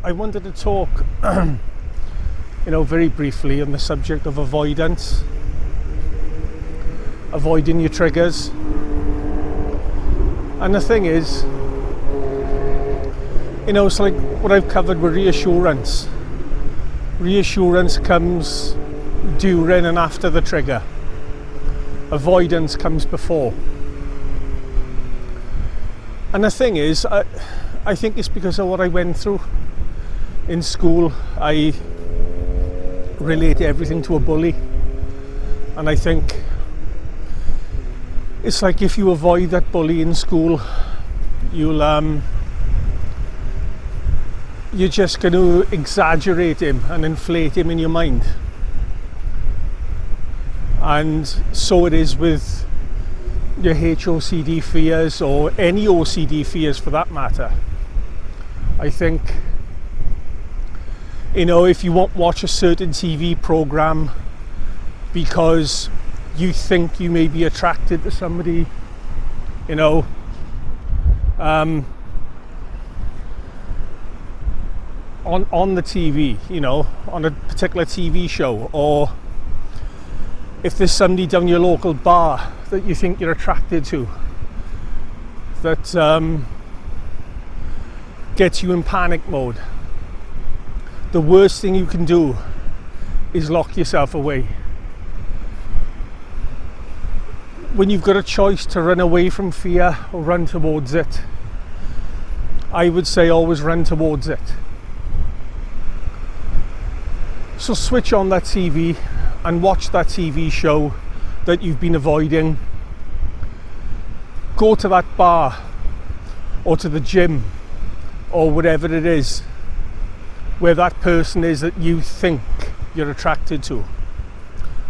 I wanted to talk, very briefly on the subject of avoidance, avoiding your triggers. And the thing is, it's like what I've covered with reassurance. Reassurance comes during and after the trigger. Avoidance comes before. And the thing is, I think it's because of what I went through in school. I relate everything to a bully, and I think it's like if you avoid that bully in school, you're just going to exaggerate him and inflate him in your mind. And so it is with your HOCD fears, or any OCD fears for that matter. I think, if you won't watch a certain TV program because you think you may be attracted to somebody, on the TV, on a particular TV show, or if there's somebody down your local bar that you think you're attracted to, that gets you in panic mode, the worst thing you can do is lock yourself away. When you've got a choice to run away from fear or run towards it, I would say always run towards it. So switch on that TV and watch that TV show that you've been avoiding. Go to that bar or to the gym or whatever it is where that person is that you think you're attracted to.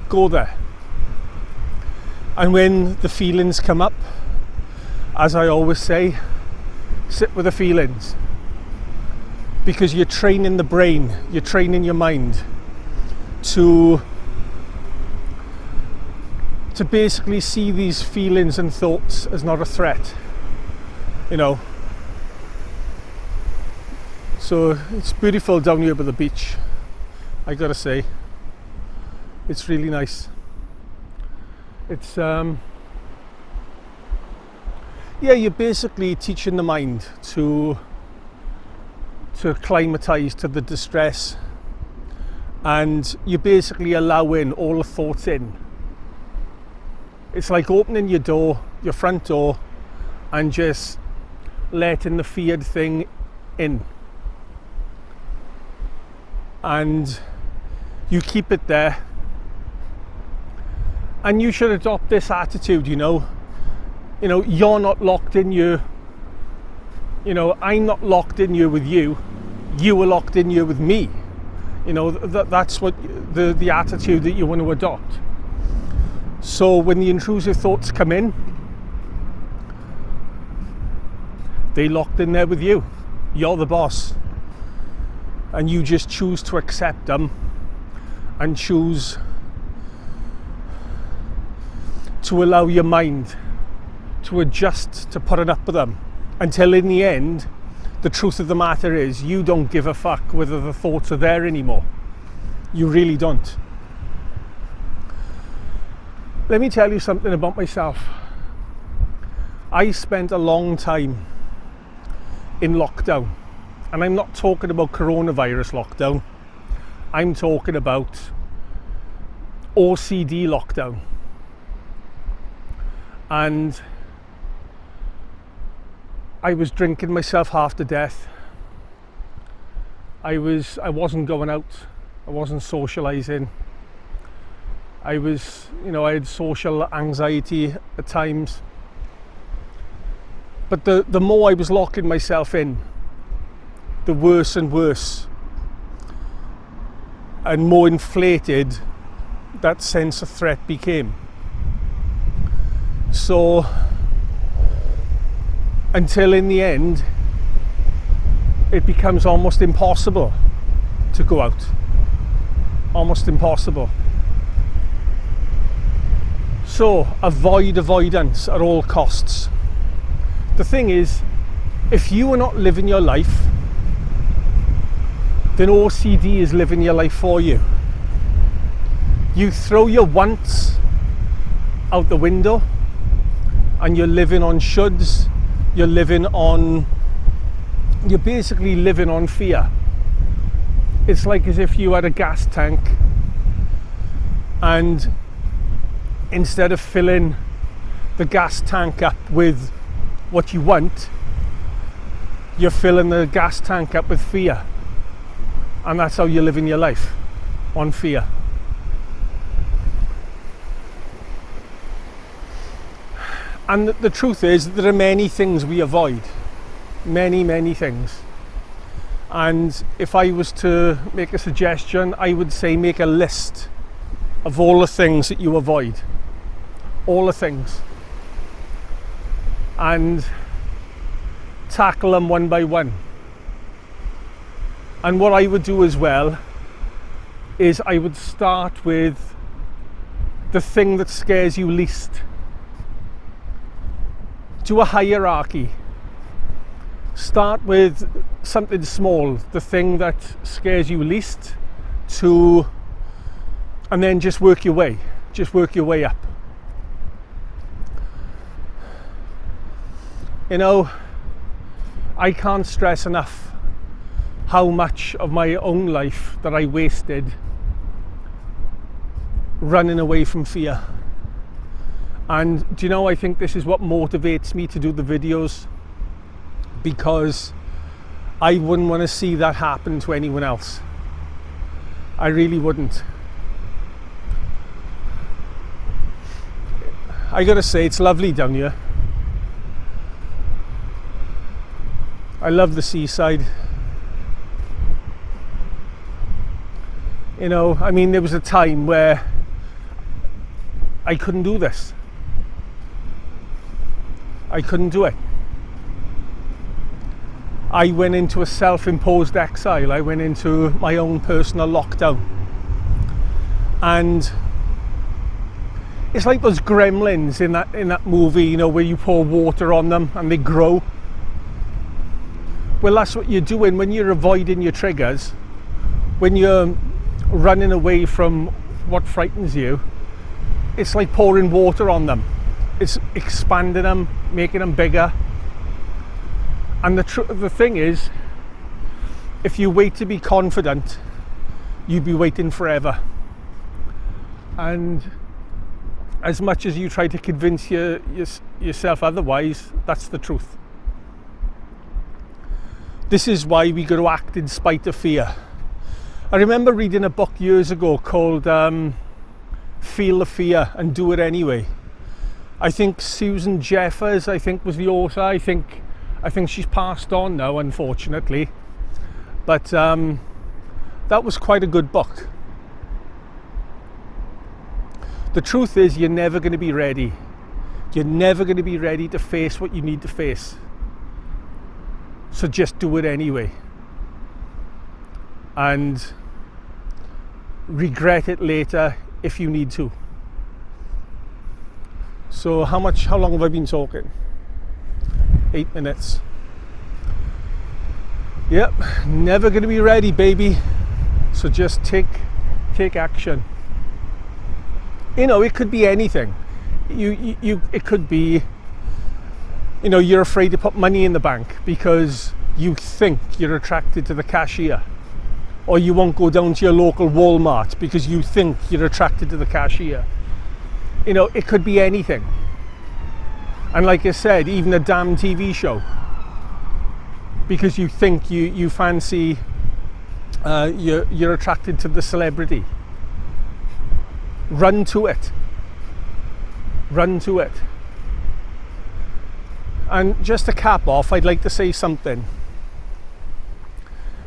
Go there. And when the feelings come up, as I always say, sit with the feelings. Because you're training the brain, you're training your mind to basically see these feelings and thoughts as not a threat, So it's beautiful down here by the beach, I gotta say. It's really nice. It's you're basically teaching the mind to acclimatise to the distress, and you're basically allowing all the thoughts in. It's like opening your front door, and just letting the feared thing in. And you keep it there. And you should adopt this attitude, you're not locked in here. I'm not locked in here with you. You are locked in here with me. That's what the attitude that you want to adopt. So when the intrusive thoughts come in, they locked in there with you. You're the boss. And you just choose to accept them and choose to allow your mind to adjust to putting up with them, until in the end, the truth of the matter is you don't give a fuck whether the thoughts are there anymore. You really don't. Let me tell you something about myself. I spent a long time in lockdown, and I'm not talking about coronavirus lockdown. I'm talking about OCD lockdown. And I was drinking myself half to death. I wasn't going out. I wasn't socializing. I had social anxiety at times. But the more I was locking myself in, the worse and worse and more inflated that sense of threat became. So until in the end it becomes almost impossible to go out. Almost impossible. So avoid avoidance at all costs. The thing is, if you are not living your life then OCD is living your life for you. You throw your wants out the window and you're living on shoulds, you're basically living on fear. It's like as if you had a gas tank and instead of filling the gas tank up with what you want, you're filling the gas tank up with fear. And that's how you're living your life, on fear. And the truth is, there are many things we avoid. Many things. And if I was to make a suggestion, I would say make a list of all the things that you avoid. All the things. And tackle them one by one. And what I would do as well is I would start with the thing that scares you least. Do a hierarchy. Start with something small, the thing that scares you least, and then just work your way. Just work your way up. You know, I can't stress enough how much of my own life that I wasted running away from fear. And do you know, I think this is what motivates me to do the videos, because I wouldn't want to see that happen to anyone else. I really wouldn't. I gotta say, it's lovely down here. I love the seaside. You know, I mean, there was a time where I couldn't do this. I couldn't do it. I went into a self-imposed exile. I went into my own personal lockdown. And it's like those gremlins in that movie, you know, where you pour water on them and they grow. Well, that's what you're doing when you're avoiding your triggers, when you're running away from what frightens you. It's like pouring water on them. It's expanding them, making them bigger. And the thing is, if you wait to be confident, you'd be waiting forever. And as much as you try to convince yourself otherwise, that's the truth. This is why we got to act in spite of fear. I remember reading a book years ago called Feel the Fear and Do It Anyway. I think Susan Jeffers, was the author. I think she's passed on now, unfortunately. But that was quite a good book. The truth is, you're never going to be ready. You're never going to be ready to face what you need to face. So just do it anyway. And regret it later if you need to. So how long have I been talking? 8 minutes. Yep, never going to be ready, baby. So just take action. You know, it could be anything. It could be, you know, you're afraid to put money in the bank because you think you're attracted to the cashier, or you won't go down to your local Walmart because you think you're attracted to the cashier. You know, it could be anything. And like I said, even a damn TV show, because you think you fancy, you're attracted to the celebrity. Run to it. Run to it. And just to cap off, I'd like to say something.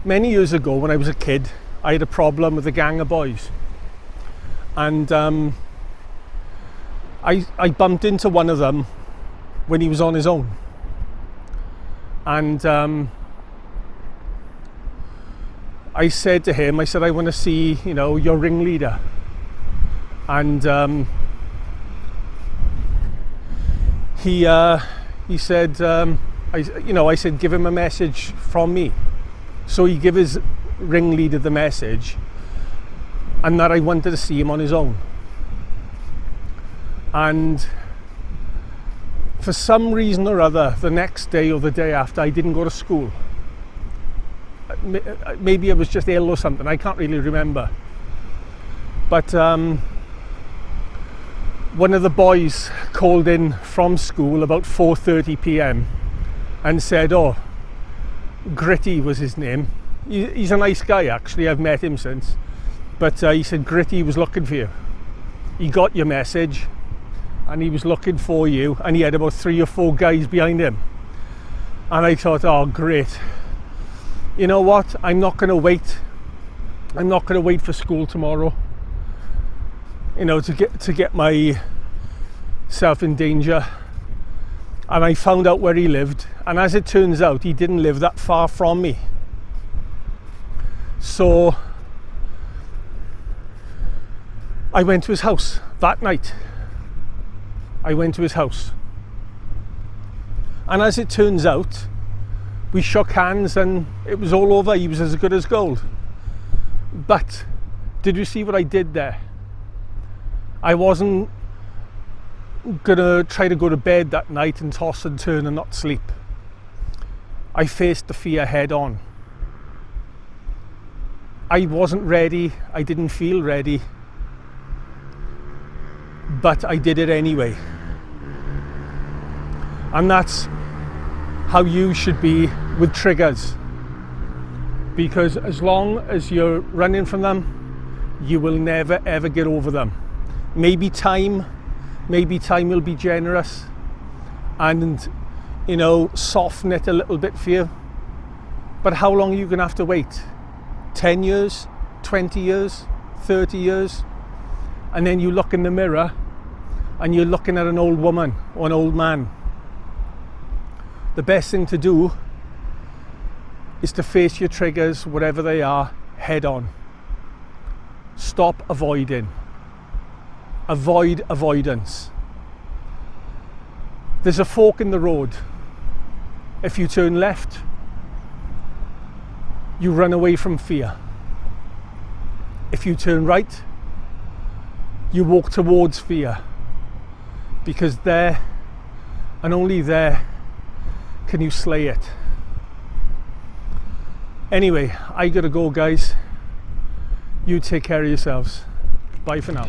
Many years ago, when I was a kid, I had a problem with a gang of boys. And I bumped into one of them when he was on his own. And I said to him, I want to see, you know, your ringleader. And he said, I said, give him a message from me. So he gave his ringleader the message, and that I wanted to see him on his own. And for some reason or other, the next day or the day after, I didn't go to school. Maybe I was just ill or something, I can't really remember. But one of the boys called in from school about 4:30 p.m. and said, oh, Gritty was his name. He's a nice guy, actually, I've met him since. But he said Gritty was looking for you. He got your message and he was looking for you, and he had about 3 or 4 guys behind him. And I thought, oh great, you know what, I'm not going to wait for school tomorrow, you know, to get myself in danger. And I found out where he lived, and as it turns out, he didn't live that far from me. So I went to his house that night. I went to his house, and as it turns out, we shook hands and it was all over. He was as good as gold. But did you see what I did there? I wasn't gonna try to go to bed that night and toss and turn and not sleep. I faced the fear head on. I wasn't ready, I didn't feel ready, but I did it anyway. And that's how you should be with triggers, because as long as you're running from them, you will never ever get over them. Maybe time will be generous and, you know, soften it a little bit for you, but how long are you gonna have to wait? 10 years, 20 years, 30 years? And then you look in the mirror and you're looking at an old woman or an old man. The best thing to do is to face your triggers, whatever they are, head on. Stop avoiding. Avoid avoidance. There's a fork in the road. If you turn left, you run away from fear. If you turn right, you walk towards fear, because there and only there can you slay it. Anyway, I gotta go, guys. You take care of yourselves. Bye for now.